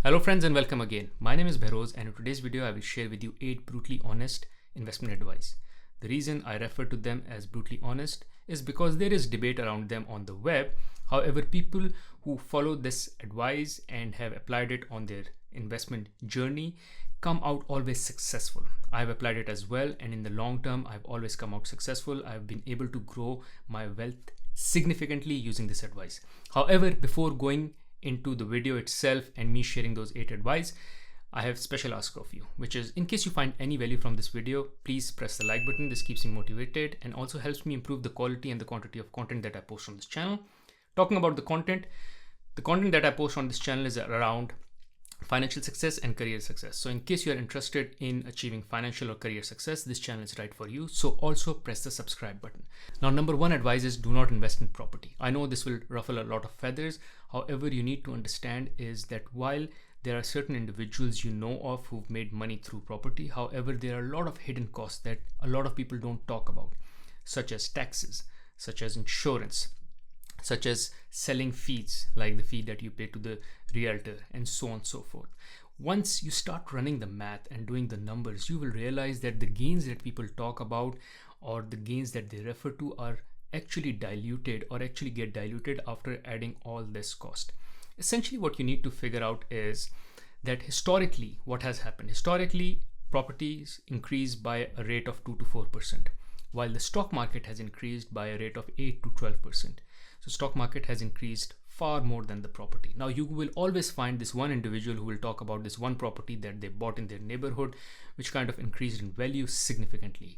Hello friends and welcome again. My name is Behroz and in today's video I will share with you 8 brutally honest investment advice. The reason I refer to them as brutally honest is because there is debate around them on the web. However, people who follow this advice and have applied it on their investment journey come out always successful. I've applied it as well, and in the long term I've always come out successful. I've been able to grow my wealth significantly using this advice. However, before going into the video itself and me sharing those 8 advice, I have special ask of you, which is in case you find any value from this video, please press the like button. This keeps me motivated and also helps me improve the quality and the quantity of content that I post on this channel. Talking about the content that I post on this channel is around financial success and career success. So in case you are interested in achieving financial or career success, this channel is right for you. So also press the subscribe button. Now, number one advice is do not invest in property. I know this will ruffle a lot of feathers. However, you need to understand is that while there are certain individuals you know of who've made money through property, however, there are a lot of hidden costs that a lot of people don't talk about, such as taxes, such as insurance, such as selling fees, like the fee that you pay to the realtor, and so on and so forth. Once you start running the math and doing the numbers, you will realize that the gains that people talk about or the gains that they refer to are actually diluted or actually get diluted after adding all this cost. Essentially, what you need to figure out is that historically, what has happened? Historically, properties increase by a rate of 2 to 4%, while the stock market has increased by a rate of 8 to 12%. So stock market has increased far more than the property. Now you will always find this one individual who will talk about this one property that they bought in their neighborhood, which kind of increased in value significantly.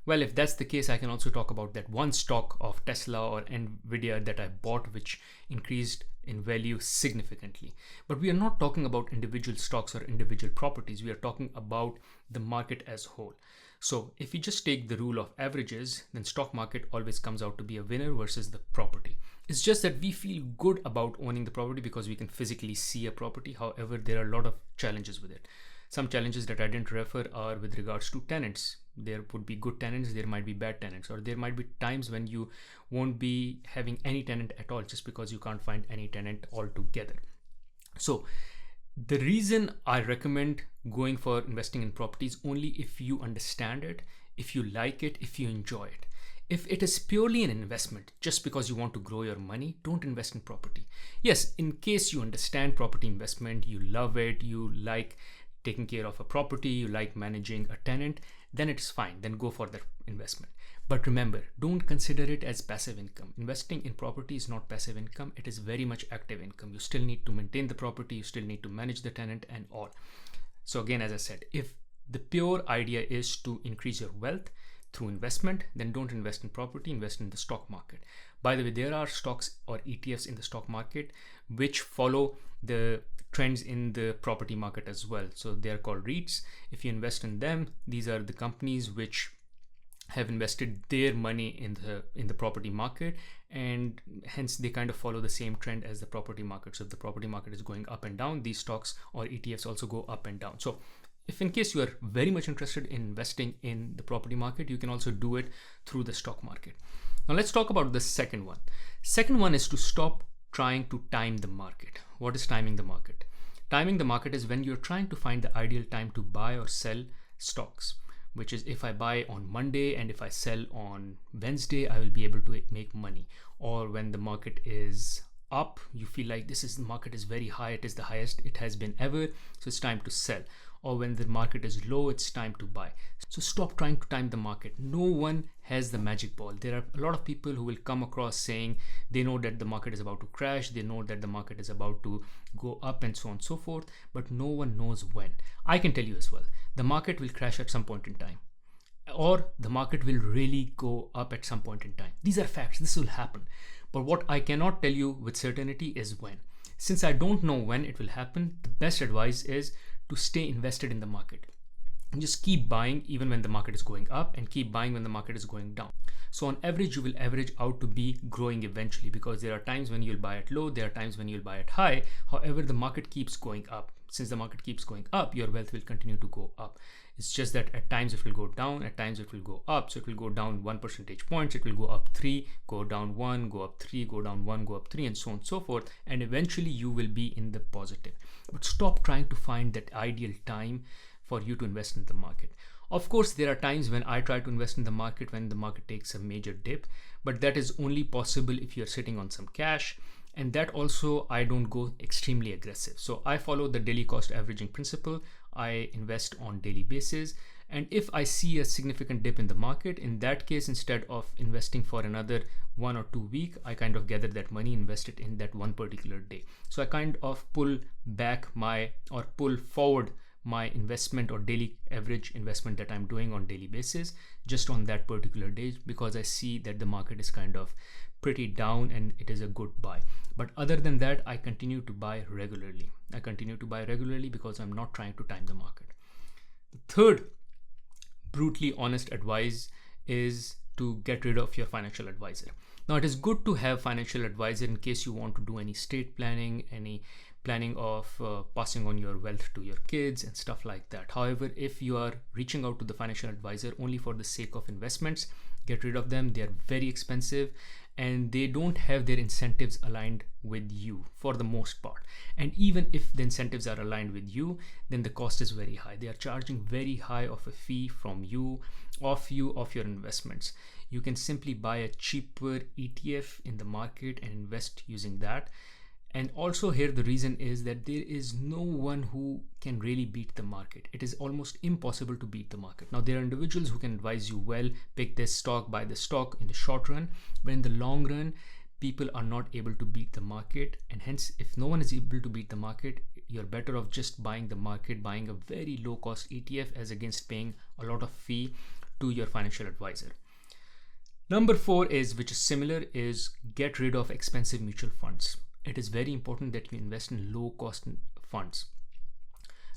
Well, if that's the case, I can also talk about that one stock of Tesla or Nvidia that I bought, which increased in value significantly. But we are not talking about individual stocks or individual properties. We are talking about the market as a whole. So if you just take the rule of averages, then stock market always comes out to be a winner versus the property. It's just that we feel good about owning the property because we can physically see a property. However, there are a lot of challenges with it. Some challenges that I didn't refer are with regards to tenants. There would be good tenants, there might be bad tenants, or there might be times when you won't be having any tenant at all just because you can't find any tenant altogether. So the reason I recommend going for investing in properties only if you understand it, if you like it, if you enjoy it. If it is purely an investment just because you want to grow your money, don't invest in property. Yes, in case you understand property investment, you love it, you like taking care of a property, you like managing a tenant, then it's fine, then go for that investment. But remember, don't consider it as passive income. Investing in property is not passive income, it is very much active income. You still need to maintain the property, you still need to manage the tenant and all. So again, as I said, if the pure idea is to increase your wealth through investment, then don't invest in property, invest in the stock market. By the way, there are stocks or ETFs in the stock market which follow the trends in the property market as well. So they are called REITs. If you invest in them, these are the companies which have invested their money in the property market, and hence they kind of follow the same trend as the property market. So if the property market is going up and down, these stocks or ETFs also go up and down. So if in case you are very much interested in investing in the property market, you can also do it through the stock market. Now let's talk about the second one. Second one is to stop trying to time the market. What is timing the market? Timing the market is when you're trying to find the ideal time to buy or sell stocks, which is if I buy on Monday and if I sell on Wednesday, I will be able to make money. Or when the market is up, you feel like the market is very high, it is the highest it has been ever, so it's time to sell. Or when the market is low, it's time to buy. So stop trying to time the market. No one has the magic ball. There are a lot of people who will come across saying they know that the market is about to crash, they know that the market is about to go up and so on and so forth, but no one knows when. I can tell you as well, the market will crash at some point in time, or the market will really go up at some point in time. These are facts, this will happen. But what I cannot tell you with certainty is when. Since I don't know when it will happen, the best advice is to stay invested in the market. just keep buying even when the market is going up and keep buying when the market is going down. So on average, you will average out to be growing eventually, because there are times when you'll buy at low, there are times when you'll buy at high. However, the market keeps going up. Since the market keeps going up, your wealth will continue to go up. It's just that at times it will go down, at times it will go up. So it will go down 1 percentage points, it will go up 3, go down 1, go up 3, go down 1, go up 3, and so on and so forth. And eventually you will be in the positive. But stop trying to find that ideal time for you to invest in the market. Of course, there are times when I try to invest in the market when the market takes a major dip, but that is only possible if you're sitting on some cash. And that also, I don't go extremely aggressive. So I follow the daily cost averaging principle. I invest on daily basis. And if I see a significant dip in the market, in that case, instead of investing for another 1 or 2 weeks, I kind of gather that money, invest it in that one particular day. So I kind of pull forward my investment or daily average investment that I'm doing on daily basis just on that particular day, because I see that the market is kind of pretty down and it is a good buy. But other than that, I continue to buy regularly. Because I'm not trying to time the market. The third brutally honest advice is to get rid of your financial advisor. Now, it is good to have financial advisor in case you want to do any estate planning, any planning of passing on your wealth to your kids and stuff like that. However, if you are reaching out to the financial advisor only for the sake of investments, get rid of them. They are very expensive and they don't have their incentives aligned with you for the most part. And even if the incentives are aligned with you, then the cost is very high. They are charging very high of a fee from you, of your investments. You can simply buy a cheaper ETF in the market and invest using that. And also here the reason is that there is no one who can really beat the market. It is almost impossible to beat the market. Now, there are individuals who can advise you, well, pick this stock, buy this stock in the short run, but in the long run, people are not able to beat the market. And hence, if no one is able to beat the market, you're better off just buying the market, buying a very low cost ETF as against paying a lot of fee to your financial advisor. Number 4 is, which is similar, is get rid of expensive mutual funds. It is very important that you invest in low cost funds,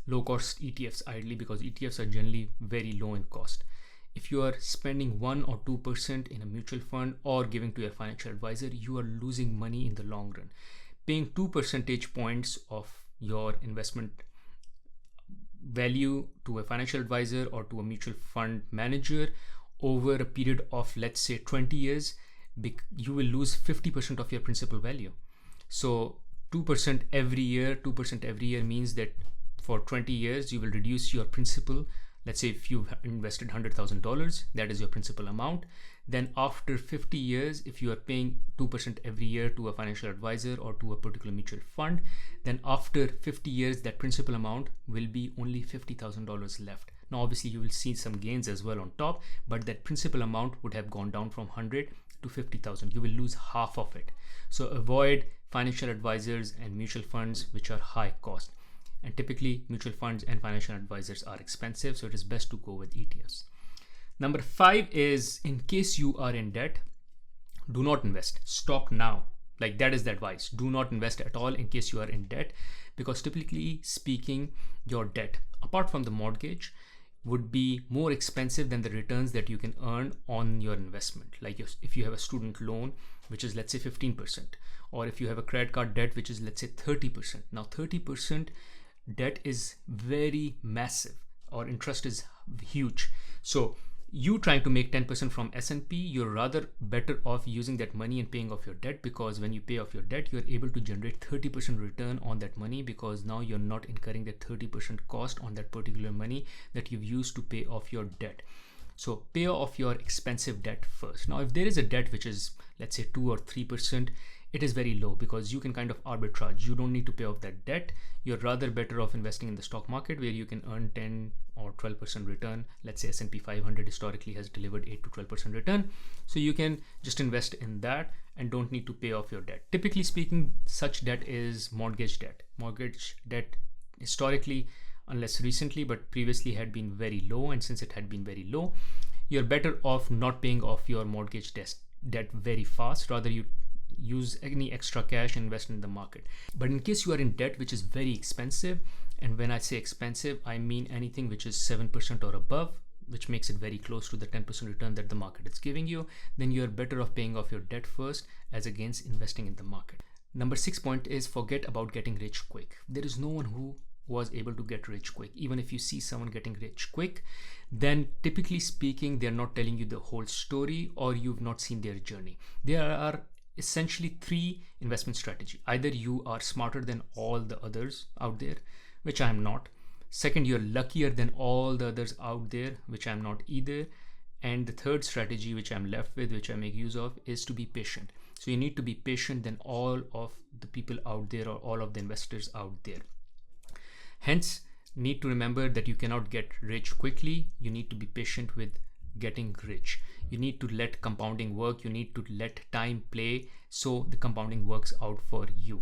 low cost ETFs ideally, because ETFs are generally very low in cost. If you are spending 1 or 2% in a mutual fund or giving to your financial advisor, you are losing money in the long run. Paying 2 percentage points of your investment value to a financial advisor or to a mutual fund manager over a period of, let's say, 20 years, you will lose 50% of your principal value. So 2% every year means that for 20 years, you will reduce your principal. Let's say if you've invested $100,000, that is your principal amount. Then after 50 years, if you are paying 2% every year to a financial advisor or to a particular mutual fund, then after 50 years, that principal amount will be only $50,000 left. Now, obviously, you will see some gains as well on top, but that principal amount would have gone down from 100 to 50,000. You will lose half of it. So avoid financial advisors and mutual funds which are high cost. And typically mutual funds and financial advisors are expensive, so it is best to go with ETFs. Number 5 is, in case you are in debt, do not invest. Stop now. Like, that is the advice. Do not invest at all in case you are in debt, because typically speaking, your debt, apart from the mortgage, would be more expensive than the returns that you can earn on your investment. Like if you have a student loan, which is, let's say, 15%, or if you have a credit card debt, which is, let's say, 30%. Now 30% debt is very massive, or interest is huge. So you trying to make 10% from S&P, you're rather better off using that money and paying off your debt, because when you pay off your debt, you're able to generate 30% return on that money, because now you're not incurring that 30% cost on that particular money that you've used to pay off your debt. So pay off your expensive debt first. Now, if there is a debt which is, let's say, 2 or 3%, it is very low, because you can kind of arbitrage. You don't need to pay off that debt. You're rather better off investing in the stock market, where you can earn 10 or 12% return. Let's say S&P 500 historically has delivered 8 to 12% return. So you can just invest in that and don't need to pay off your debt. Typically speaking, such debt is mortgage debt. Mortgage debt historically, unless recently, but previously had been very low. And since it had been very low, you're better off not paying off your mortgage debt very fast. Rather, you use any extra cash and invest in the market. But in case you are in debt which is very expensive And when I say expensive, I mean anything which is 7% or above, which makes it very close to the 10% return that the market is giving you. Then you're better off paying off your debt first as against investing in the market. Number 6 point is forget about getting rich quick. There is no one who was able to get rich quick. Even if you see someone getting rich quick, then typically speaking, they're not telling you the whole story, or you've not seen their journey. There are essentially 3 investment strategies. Either you are smarter than all the others out there, which I am not. Second, you're luckier than all the others out there, which I'm not either. And the third strategy, which I'm left with, which I make use of, is to be patient. So you need to be patient than all of the people out there, or all of the investors out there. Hence, need to remember that you cannot get rich quickly. You need to be patient with getting rich. You need to let compounding work. You need to let time play so the compounding works out for you.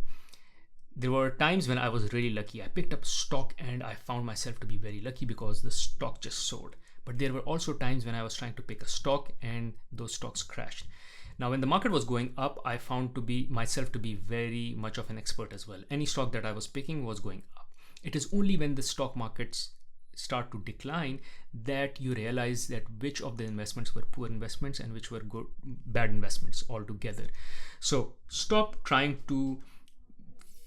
There were times when I was really lucky. I picked up stock and I found myself to be very lucky because the stock just soared. But there were also times when I was trying to pick a stock and those stocks crashed. Now, when the market was going up, I found myself to be very much of an expert as well. Any stock that I was picking was going up. It is only when the stock markets start to decline that you realize that which of the investments were poor investments and which were bad investments altogether. So stop trying to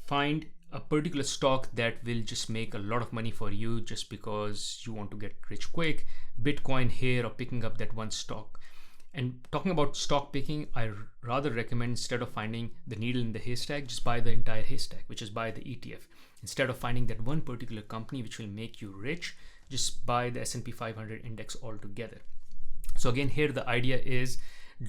find a particular stock that will just make a lot of money for you just because you want to get rich quick. Bitcoin here, or picking up that one stock. And talking about stock picking, I rather recommend, instead of finding the needle in the haystack, just buy the entire haystack, which is buy the ETF. Instead of finding that one particular company which will make you rich, just buy the S&P 500 index altogether. So again, here the idea is,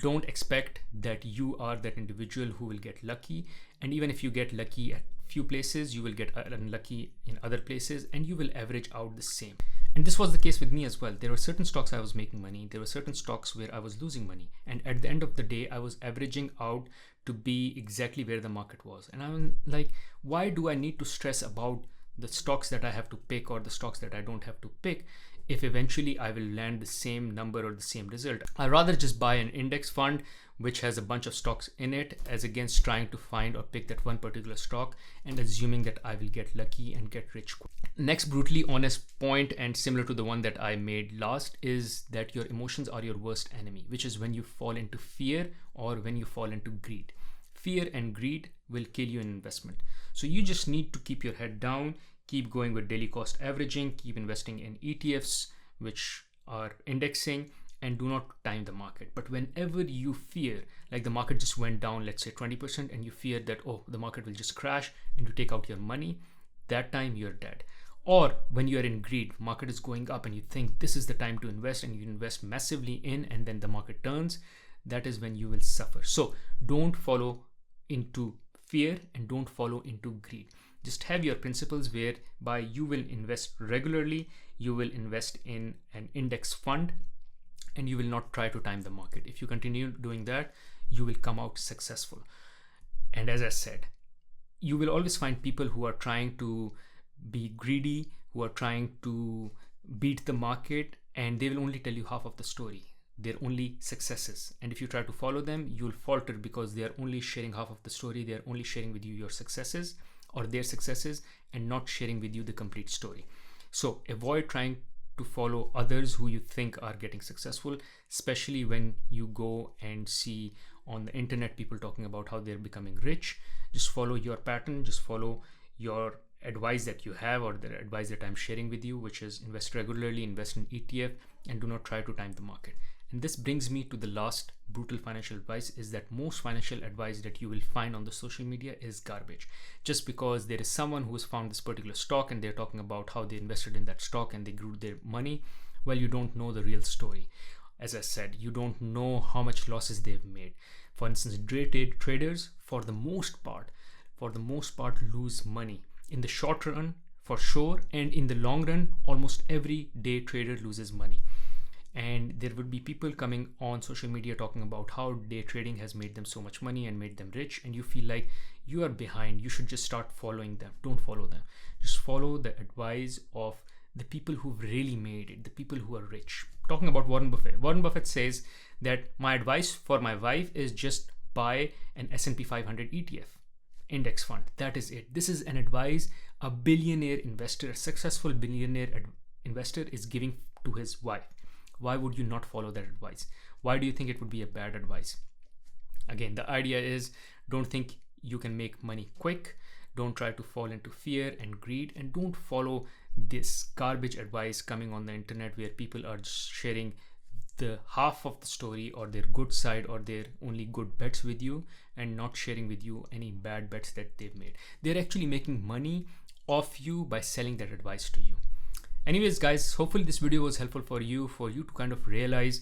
don't expect that you are that individual who will get lucky. And even if you get lucky at few places, you will get unlucky in other places, and you will average out the same. And this was the case with me as well. There were certain stocks I was making money. There were certain stocks where I was losing money. And at the end of the day, I was averaging out to be exactly where the market was. And I'm like, why do I need to stress about the stocks that I have to pick or the stocks that I don't have to pick if eventually I will land the same number or the same result? I'd rather just buy an index fund which has a bunch of stocks in it, as against trying to find or pick that one particular stock and assuming that I will get lucky and get rich quick. Next brutally honest point, and similar to the one that I made last, is that your emotions are your worst enemy, which is when you fall into fear or when you fall into greed. Fear and greed will kill you in investment. So you just need to keep your head down, keep going with daily cost averaging, keep investing in ETFs which are indexing, and do not time the market. But whenever you fear, like the market just went down, let's say 20%, and you fear that, oh, the market will just crash, and you take out your money, that time you're dead. Or when you're in greed, market is going up and you think this is the time to invest, and you invest massively in, and then the market turns, that is when you will suffer. So don't follow into fear and don't follow into greed. Just have your principles whereby you will invest regularly, you will invest in an index fund, and you will not try to time the market. If you continue doing that, you will come out successful. And as I said, you will always find people who are trying to be greedy, who are trying to beat the market, and they will only tell you half of the story. They're only successes. And if you try to follow them, you'll falter because they are only sharing half of the story. They're only sharing with you your successes or their successes and not sharing with you the complete story. So avoid trying to follow others who you think are getting successful, especially when you go and see on the internet people talking about how they're becoming rich. Just follow your pattern, just follow your advice that you have, or the advice that I'm sharing with you, which is invest regularly, invest in ETF, and do not try to time the market. And this brings me to the last brutal financial advice, is that most financial advice that you will find on the social media is garbage. Just because there is someone who has found this particular stock and they're talking about how they invested in that stock and they grew their money, well, you don't know the real story. As I said, you don't know how much losses they've made. For instance, day trade traders, for the most part, lose money. In the short run, for sure, and in the long run, almost every day trader loses money. And there would be people coming on social media talking about how day trading has made them so much money and made them rich, and you feel like you are behind. You should just start following them. Don't follow them. Just follow the advice of the people who've really made it, the people who are rich. Talking about Warren Buffett. Warren Buffett says that my advice for my wife is just buy an S&P 500 ETF. index fund. That is it. This is an advice a billionaire investor, a successful billionaire investor is giving to his wife. Why would you not follow that advice? Why do you think it would be a bad advice? Again, the idea is, don't think you can make money quick. Don't try to fall into fear and greed, and don't follow this garbage advice coming on the internet where people are just sharing the half of the story or their good side or their only good bets with you, and not sharing with you any bad bets that they've made. They're actually making money off you by selling that advice to you. Anyways, guys, hopefully this video was helpful for you to kind of realize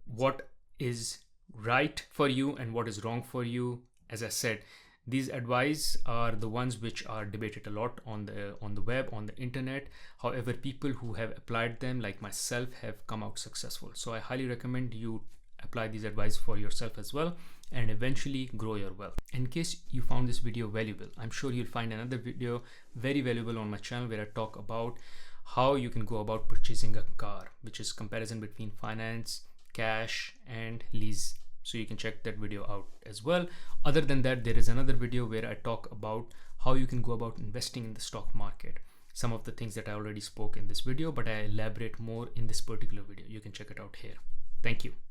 what is right for you and what is wrong for you. As I said, these advice are the ones which are debated a lot on the web, on the internet. However, people who have applied them, like myself, have come out successful. So I highly recommend you apply these advice for yourself as well, and eventually grow your wealth. In case you found this video valuable, I'm sure you'll find another video very valuable on my channel where I talk about how you can go about purchasing a car, which is comparison between finance, cash, and lease. So you can check that video out as well. Other than that, there is another video where I talk about how you can go about investing in the stock market. Some of the things that I already spoke in this video, but I elaborate more in this particular video. You can check it out here. Thank you.